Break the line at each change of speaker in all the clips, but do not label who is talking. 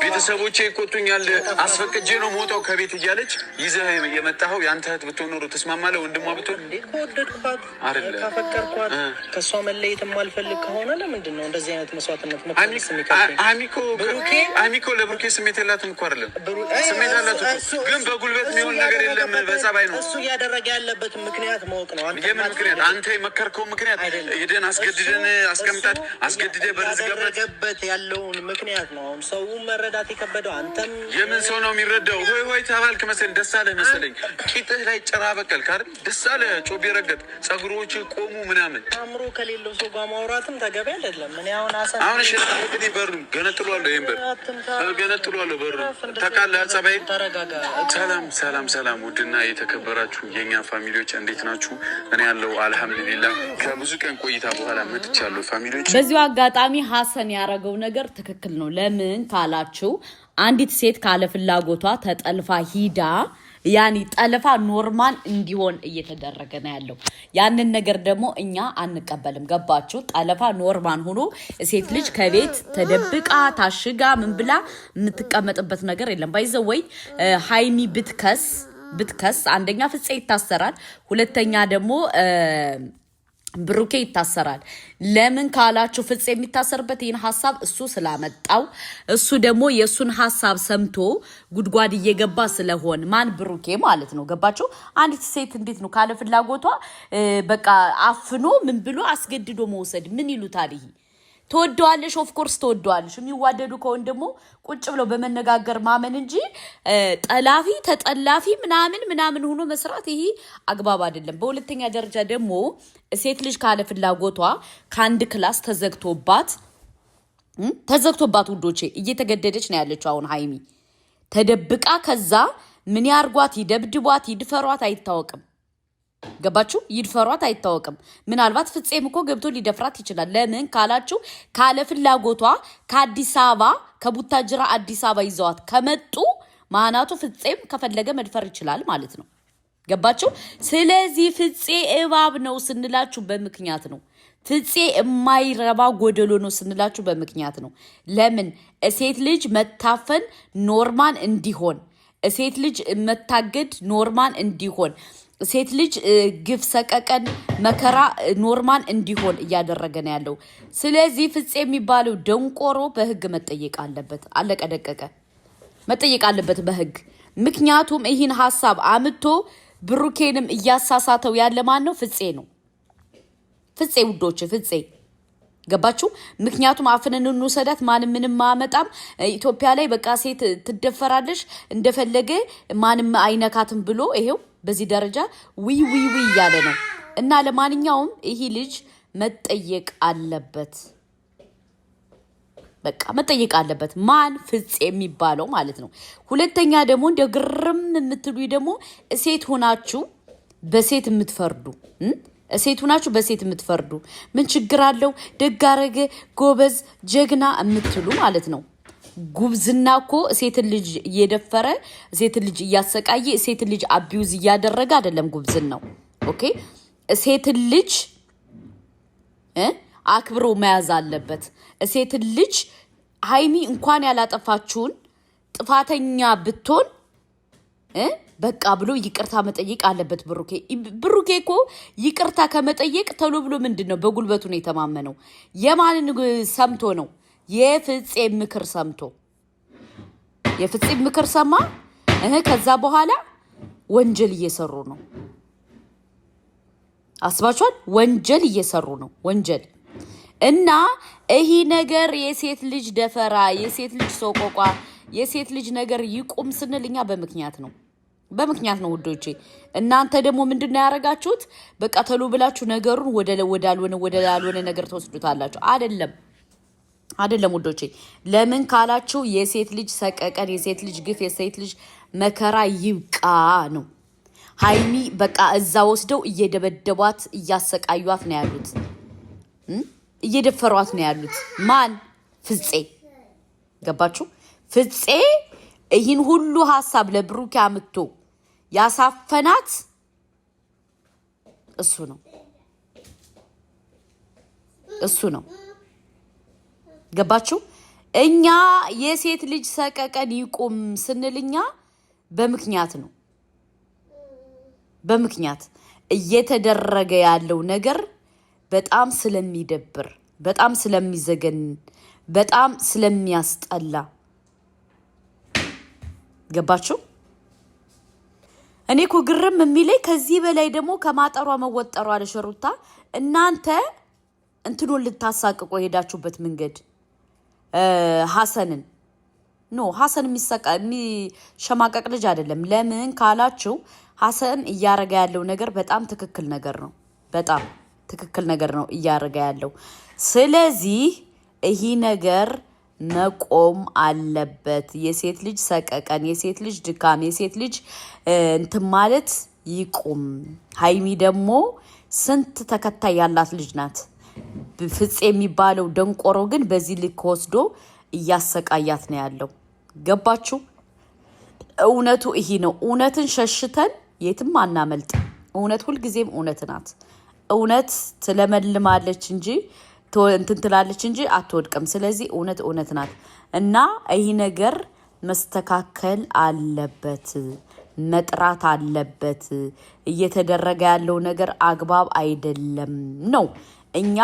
ቤተሰቦቼ ይቆጡኛል አስፈቅጄ ነው ሞተው ከቤት እያለች ይዘህ የመጣኸው ያንተ እህት ብትሆን ኖሮ ተስማማለህ? ወንድሟ ብትሆን
ከወደድኳት ካፈቀርኳት ከእሷ መለየት የማልፈልግ ከሆነ ለምንድን ነው እንደዚህ አይነት መስዋዕትነት
አሚኮ ለብሩኬ ስሜት የላትም እኮ አይደለም ስሜት አላት ግን በጉልበት የሚሆን ነገር የለም በጸባይ ነው
እሱ እያደረገ ያለበት ምክንያት ማወቅ ነው
የምን ምክንያት አንተ የመከርከው ምክንያት ሄደን አስገድደን አስቀምጣት አስገድደ በርዝገበት
ያለውን ምክንያት ነው ሰው መረዳት የከበደው አንተም
የምን ሰው ነው የሚረዳው ሆይ ተባልክ መሰለኝ ደስ አለህ መሰለኝ ቂጥህ ላይ ጭራ በቀልክ አይደል ደስ አለህ ጮቤ ረገጥ ጸጉሮች ቆሙ ምናምን
አምሮ ከሌለው ሰው ጋር ማውራትም ተገቢ አይደለም እኔ
አሁን እሺ እንግዲህ በሩ ገነጥሏል ይሄን በር ገነጥሏል በሩ ተቃለ ጸባይ ሰላም ውድና የተከበራችሁ የኛ ፋሚሊዎች እንዴት ናችሁ እኔ ያለው አልহামዱሊላህ ከብዙ ቀን ቆይታ በኋላ መጥቻለሁ ፋሚሊዎች
በዚሁ አጋጣሚ ሐሰን ያረጋው ነገር ትክክል ነው ለምን ካላችሁ አንዲት ሴት ካለ ፍላጎቷ ተጠልፋ ሂዳ ያኒ ጠልፋ ኖርማል እንዲሆን እየተደረገ ነው ያለው ያንን ነገር ደግሞ እኛ አንቀበልም ገባችሁ ጠልፋ ኖርማል ሆኖ ሴት ልጅ ከቤት ተደብቃ ታሽጋ ምን ብላ የምትቀመጥበት ነገር የለም ባይዘው ወይ ሃይሚ ብትከስ አንደኛ ፍፄ ይታሰራል ሁለተኛ ደግሞ ብሩኬ ይታሰራል ለምን ካላችሁ ፍፄ የሚታሰርበት ይሄን ሐሳብ እሱ ስላመጣው እሱ ደግሞ የሱን ሐሳብ ሰምቶ ጉድጓድ እየገባ ስለሆነ ማን ብሩኬ ማለት ነው ገባችሁ አንዲት ሴት እንዴት ነው ካለ ፍላጎቷ በቃ አፍኖ ምን ብሎ አስገድዶ መውሰድ ምን ይሉታል ይሄ ተወደዋለሽ ኦፍ ኮርስ ተወደዋለሽ የሚዋደዱ ከሆነ ደግሞ ቁጭ ብለው በመነጋገር ማመን እንጂ ጠላፊ ተጠላፊ ምናምን ሆኖ መስራት ይሄ አግባብ አይደለም በሁለተኛ ደረጃ ደግሞ ሴት ልጅ ካለ ፍላጎቷ ካንድ ክላስ ተዘግቶባት ውዶቼ እየተገደደች ነው ያለችው አሁን ሃይሚ ተደብቃ ከዛ ምን ያርጓት ይደብድቧት ይድፈሯት አይታወቅም ገባችሁ ይድፈሯት አይታወቅም ምናልባት ፍፄም እኮ ገብቶ ሊደፍራት ይችላል ለምን ካላችሁ ካለ ፍላጎቷ ከአዲስ አበባ ከቡታጅራ አዲስ አበባ ይዘዋት ከመጡ ማናቱ ፍፄም ከፈለገ መድፈር ይችላል ማለት ነው ገባችሁ ስለዚህ ፍፄ እባብ ነው ስንላችሁ በምክንያት ነው ፍፄ የማይረባ ጎደሎ ነው ስንላችሁ በምክንያት ነው ለምን ሴት ልጅ መታፈን ኖርማል እንዲሆን ሴት ልጅ መታገድ ኖርማል እንዲሆን ሴት ልጅ ግፍ ሰቀቀን መከራ ኖርማል እንዲሆን እያደረገ ነው ያለው ስለዚህ ፍፄ የሚባለው ደንቆሮ በህግ መጠየቅ አለበት አለቀ ደቀቀ መጠየቅ አለበት በህግ ምክንያቱም ይሄን ሐሳብ አምጥቶ ብሩኬንም እያሳሳተው ያለ ማን ነው ፍፄ ነው ፍፄ ውዶች ፍፄ ገባችሁ ምክንያቱም አፍነን እንውሰዳት ማንም ምንም ማመጣም ኢትዮጵያ ላይ በቃ ሴት ትደፈራለሽ እንደፈለገ ማንም አይነካትም ብሎ ይሄው በዚህ ደረጃ ዊ ያለ ነው እና ለማንኛውም ይሄ ልጅ መጠየቅ አለበት በቃ መጠየቅ አለበት ማን ፍፄ የሚባለው ማለት ነው ሁለተኛ ደግሞ እንደ ግርም የምትሉይ ደግሞ ሴት ሆናችሁ በሴት የምትፈርዱ ሴት ሆናችሁ በሴት የምትፈርዱ ምን ችግር አለው ደጋረገ ጎበዝ ጀግና የምትሉ ማለት ነው ጉብዝና እኮ ሴት ልጅ እየደፈረ ሴት ልጅ እያሰቃየ ሴት ልጅ አቢዩዝ እያደረገ አይደለም ጉብዝናው ኦኬ ሴት ልጅ አክብሮ መያዝ አለበት ሴት ልጅ ሃይሚ እንኳን ያላጠፋችሁን ጥፋተኛ ብትሆን በቃ ብሎ ይቅርታ መጠየቅ አለበት ብሩኬ እኮ ይቅርታ ከመጠየቅ ተሎ ብሎ ምንድነው በጉልበቱ ነው የተማመነው የማንን ሰምቶ ነው የፍፄ ምክር ሰማ ከዛ በኋላ ወንጀል እየሰሩ ነው አስባችኋል ወንጀል እየሰሩ ነው ወንጀል እና ይሄ ነገር የሴት ልጅ ደፈራ የሴት ልጅ ሰቆቋ የሴት ልጅ ነገር ይቁም ስንልኛ በምክንያት ነው ውዶቼ እናንተ ደግሞ ምንድነው ያረጋችሁት በቃ ተሎ ብላችሁ ነገሩን ወዳልሆነ ነገር ተወስዱታላችሁ አይደለም ውዶቼ ለምን ካላችሁ የሴት ልጅ ሰቀቀን የሴት ልጅ ግፍ የሴት ልጅ መከራ ይብቃ ነው ሃይሚ በቃ እዛ ወስደው እየደበደቧት እያሰቃዩት ነው ያሉት እየደፈሯት ነው ያሉት ማን ፍፄ ገባችሁ ፍፄ ይህን ሁሉ ሐሳብ ለብሩኬ አምጥቶ ያሳፈናት እሱ ነው ገባችሁ እኛ የሴት ልጅ ሰቀቀን ይቁም ስንልኛ በምክንያት ነው። በምክንያት እየተደረገ ያለው ነገር በጣም ስለሚደብር፣ በጣም ስለሚዘገን፣ በጣም ስለሚያስጠላ ገባችሁ? እኔ እኮ ግርም የሚለኝ ከዚህ በላይ ደግሞ ከማጠሯ መወጠሯ ለሸሩታ እናንተ እንትኑን ልታሳቅቆ ሄዳችሁበት መንገድ ሐሰንን ሐሰን የሚሸማቀቅ ልጅ አይደለም። ለምን ካላችሁ ሐሰን እያረጋ ያለው ነገር በጣም ትክክል ነገር ነው። በጣም ትክክል ነገር ነው እያረጋ ያለው። ስለዚህ ይሄ ነገር መቆም አለበት። የሴት ልጅ ሰቀቀን፣ የሴት ልጅ ድካም፣ የሴት ልጅ እንትን ማለት ይቁም። ሀይሚ ደግሞ ስንት ተከታይ ያላት ልጅ ናት። ፍፄ የሚባለው ደንቆሮ ግን በዚህ ልክ ወስዶ እያሰቃያት ነው ያለው። ገባችሁ? እውነቱ ይሄ ነው። እውነትን ሸሽተን የትም አናመልጥ። እውነት ሁልጊዜም እውነት ናት። እውነት ትለመልማለች እንጂ እንትን ትላለች እንጂ አትወድቅም። ስለዚህ እውነት እውነት ናት እና ይህ ነገር መስተካከል አለበት፣ መጥራት አለበት። እየተደረገ ያለው ነገር አግባብ አይደለም ነው። እኛ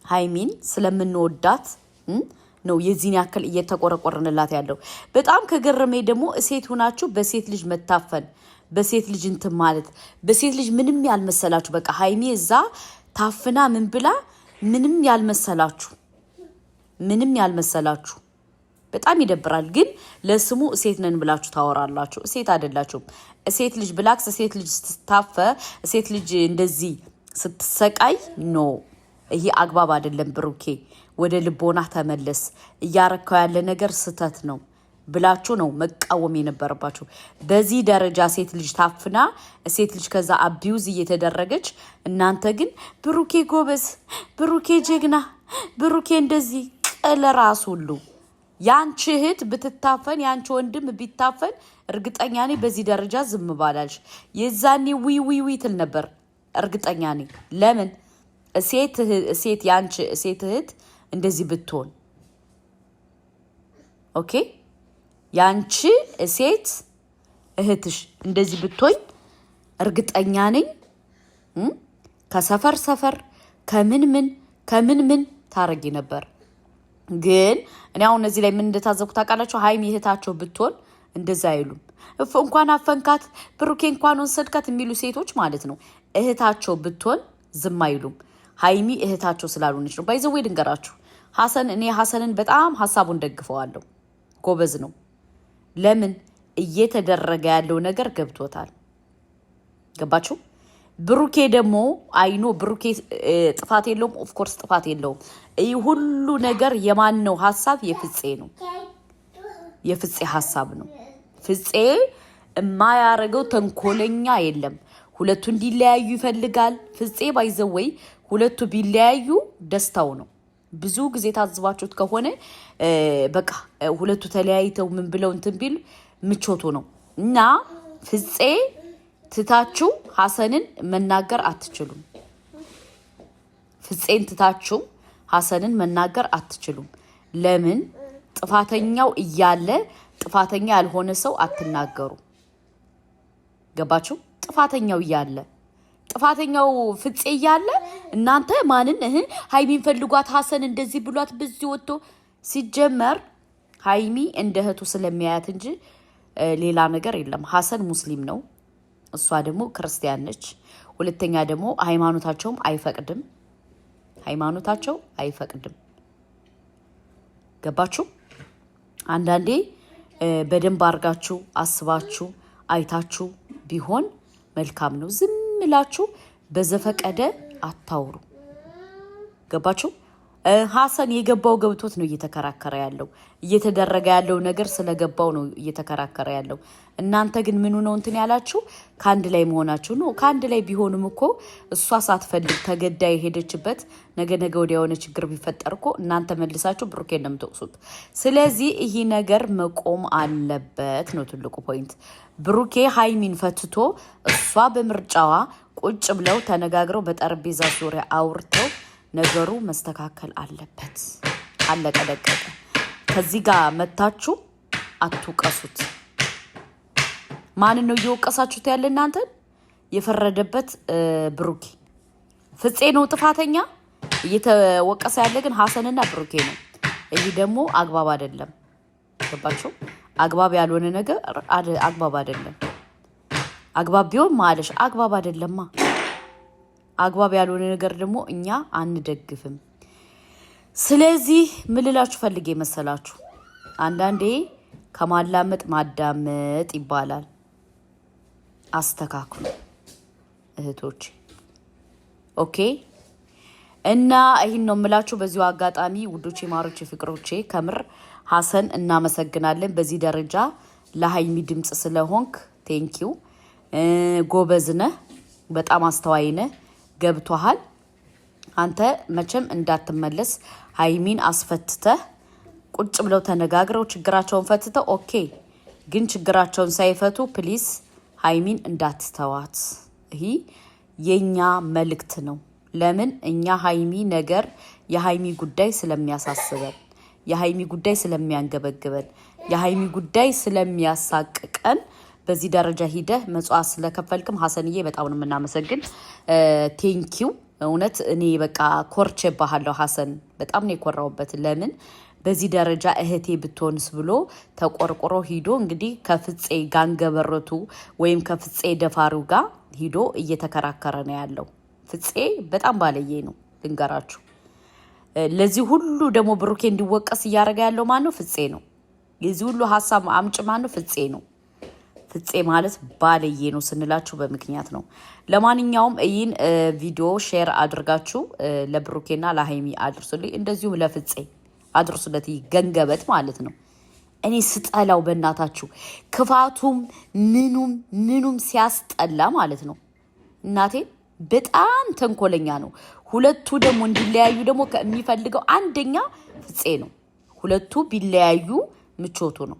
ሀይሚን ስለምንወዳት ነው የዚህን ያክል እየተቆረቆርንላት ያለው። በጣም ከገረሜ ደግሞ ሴት ሆናችሁ በሴት ልጅ መታፈን፣ በሴት ልጅ እንትን ማለት፣ በሴት ልጅ ምንም ያልመሰላችሁ በቃ ሀይሚ እዛ ታፍና ምን ብላ ምንም ያልመሰላችሁ በጣም ይደብራል። ግን ለስሙ ሴት ነን ብላችሁ ታወራላችሁ። ሴት አይደላችሁም። ሴት ልጅ ብላክስ፣ ሴት ልጅ ስትታፈ፣ ሴት ልጅ እንደዚህ ስትሰቃይ ኖ ይሄ አግባብ አይደለም። ብሩኬ ወደ ልቦና ተመለስ። እያረካው ያለ ነገር ስተት ነው ብላችሁ ነው መቃወም የነበረባችሁ። በዚህ ደረጃ ሴት ልጅ ታፍና፣ ሴት ልጅ ከዛ አቢዩዝ እየተደረገች፣ እናንተ ግን ብሩኬ ጎበዝ፣ ብሩኬ ጀግና፣ ብሩኬ እንደዚህ ቅል ራስ ሁሉ ያንቺ እህት ብትታፈን፣ ያንቺ ወንድም ቢታፈን እርግጠኛ ነኝ በዚህ ደረጃ ዝም ባላልሽ። የዛኔ ዊ ትል ነበር እርግጠኛ ነኝ። ለምን ሴት ያንቺ ሴት እህት እንደዚህ ብትሆን ኦኬ፣ ያንቺ ሴት እህትሽ እንደዚህ ብትሆን እርግጠኛ ነኝ ከሰፈር ከምን ታረጊ ነበር። ግን እኔ አሁን እዚህ ላይ ምን እንደታዘብኩ ታውቃላችሁ? ሀይሚ እህታቸው ብትሆን እንደዛ አይሉም። እንኳን አፈንካት ብሩኬ እንኳን ወሰድካት የሚሉ ሴቶች ማለት ነው። እህታቸው ብትሆን ዝም አይሉም። ሀይሚ እህታቸው ስላልሆነች ነው። ባይዘዌ ድንገራችሁ እኔ ሐሰንን በጣም ሀሳቡን ደግፈዋለሁ። ጎበዝ ነው። ለምን እየተደረገ ያለው ነገር ገብቶታል። ገባችሁ? ብሩኬ ደግሞ አይኖ ብሩኬ ጥፋት የለውም። ኦፍኮርስ ጥፋት የለውም። ይህ ሁሉ ነገር የማን ነው ሀሳብ? የፍፄ ነው። የፍፄ ሀሳብ ነው። ፍፄ የማያረገው ተንኮለኛ የለም። ሁለቱ እንዲለያዩ ይፈልጋል ፍፄ። ባይዘወይ ሁለቱ ቢለያዩ ደስታው ነው። ብዙ ጊዜ ታዝባችሁት ከሆነ በቃ ሁለቱ ተለያይተው ምን ብለው እንትን ቢል ምቾቱ ነው። እና ፍፄ ትታችሁ ሐሰንን መናገር አትችሉም። ፍፄን ትታችሁ ሐሰንን መናገር አትችሉም። ለምን? ጥፋተኛው እያለ ጥፋተኛ ያልሆነ ሰው አትናገሩ። ገባችሁ? ጥፋተኛው እያለ ጥፋተኛው ፍፄ እያለ እናንተ ማንን ሀይሚን ፈልጓት ሐሰን እንደዚህ ብሏት በዚህ ወጥቶ ሲጀመር ሀይሚ እንደ እህቱ ስለሚያያት እንጂ ሌላ ነገር የለም። ሐሰን ሙስሊም ነው፣ እሷ ደግሞ ክርስቲያን ነች። ሁለተኛ ደግሞ ሃይማኖታቸው አይፈቅድም። ገባችሁ? አንዳንዴ በደንብ አርጋችሁ አስባችሁ አይታችሁ ቢሆን መልካም ነው። ዝም ብላችሁ በዘፈቀደ አታውሩ። ገባችሁ? ሐሰን የገባው ገብቶት ነው እየተከራከረ ያለው። እየተደረገ ያለው ነገር ስለገባው ነው እየተከራከረ ያለው። እናንተ ግን ምኑ ነው እንትን ያላችሁ? ከአንድ ላይ መሆናችሁ ነው። ከአንድ ላይ ቢሆንም እኮ እሷ ሳትፈልግ ተገዳ የሄደችበት ነገ ወዲያ የሆነ ችግር ቢፈጠር እኮ እናንተ መልሳችሁ ብሩኬን ነው የምትወቅሱት። ስለዚህ ይህ ነገር መቆም አለበት ነው ትልቁ ፖይንት። ብሩኬ ሀይሚን ፈትቶ እሷ በምርጫዋ ቁጭ ብለው ተነጋግረው በጠረጴዛ ዙሪያ አውርተው ነገሩ መስተካከል አለበት። አለቀ ደቀቀ። ከዚህ ጋር መታችሁ አትውቀሱት። ማንን ነው እየወቀሳችሁት ያለ እናንተ? የፈረደበት ብሩኬ ፍፄ ነው ጥፋተኛ። እየተወቀሰ ያለ ግን ሀሰንና ብሩኬ ነው። ይህ ደግሞ አግባብ አይደለም። ገባችሁ? አግባብ ያልሆነ ነገር አግባብ አይደለም። አግባብ ቢሆን ማለሽ አግባብ አይደለማ። አግባብ ያልሆነ ነገር ደግሞ እኛ አንደግፍም። ስለዚህ ምን ልላችሁ ፈልጌ መሰላችሁ? አንዳንዴ ከማላመጥ ማዳመጥ ይባላል። አስተካክሉ እህቶች። ኦኬ። እና ይህን ነው የምላችሁ በዚሁ አጋጣሚ ውዶቼ፣ ማሮቼ፣ ፍቅሮቼ ከምር ሀሰን እናመሰግናለን። በዚህ ደረጃ ለሀይሚ ድምፅ ስለሆንክ ቴንኪው። ጎበዝ ነህ፣ በጣም አስተዋይ ነህ፣ ገብቶሃል። አንተ መቼም እንዳትመለስ ሀይሚን አስፈትተህ ቁጭ ብለው ተነጋግረው ችግራቸውን ፈትተው ኦኬ። ግን ችግራቸውን ሳይፈቱ ፕሊስ ሀይሚን እንዳትተዋት። ይህ የኛ መልእክት ነው። ለምን እኛ ሀይሚ ነገር የሀይሚ ጉዳይ ስለሚያሳስበን፣ የሀይሚ ጉዳይ ስለሚያንገበግበን፣ የሀይሚ ጉዳይ ስለሚያሳቅቀን በዚህ ደረጃ ሂደህ መጽዋት ስለከፈልክም ሀሰንዬ በጣም ነው የምናመሰግን። ቴንኪው። እውነት እኔ በቃ ኮርቼ ባሃለሁ ሀሰን፣ በጣም ነው የኮራውበት። ለምን በዚህ ደረጃ እህቴ ብትሆንስ ብሎ ተቆርቆሮ ሂዶ እንግዲህ ከፍፄ ጋንገበረቱ ወይም ከፍፄ ደፋሪው ጋር ሂዶ እየተከራከረ ነው ያለው። ፍፄ በጣም ባለየ ነው ልንገራችሁ። ለዚህ ሁሉ ደግሞ ብሩኬ እንዲወቀስ እያደረገ ያለው ማን ነው? ፍፄ ነው። የዚህ ሁሉ ሀሳብ አምጭ ማን ነው? ፍፄ ነው። ፍፄ ማለት ባለየ ነው ስንላችሁ በምክንያት ነው። ለማንኛውም ይህን ቪዲዮ ሼር አድርጋችሁ ለብሩኬና ለሀይሚ አድርሱልኝ፣ እንደዚሁም ለፍፄ አድርሱለት። ገንገበት ማለት ነው። እኔ ስጠላው በእናታችሁ ክፋቱም ምኑም ሲያስጠላ ማለት ነው። እናቴ በጣም ተንኮለኛ ነው። ሁለቱ ደግሞ እንዲለያዩ ደግሞ የሚፈልገው አንደኛ ፍፄ ነው። ሁለቱ ቢለያዩ ምቾቱ ነው።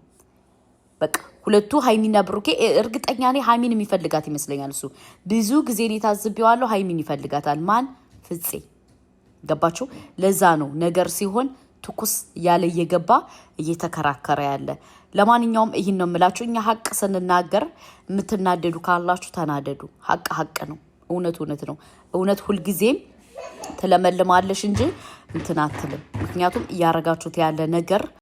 በቃ ሁለቱ ሀይሚና ብሩኬ እርግጠኛ ነኝ ሀይሚን የሚፈልጋት ይመስለኛል። እሱ ብዙ ጊዜ ታዝቤዋለሁ። ሀይሚን ይፈልጋታል። ማን? ፍፄ። ገባችሁ? ለዛ ነው ነገር ሲሆን ትኩስ ያለ እየገባ እየተከራከረ ያለ። ለማንኛውም ይህን ነው የምላችሁ። እኛ ሀቅ ስንናገር የምትናደዱ ካላችሁ ተናደዱ። ሀቅ ነው። እውነት ነው። እውነት ሁልጊዜም ትለመልማለሽ እንጂ እንትን አትልም። ምክንያቱም እያረጋችሁት ያለ ነገር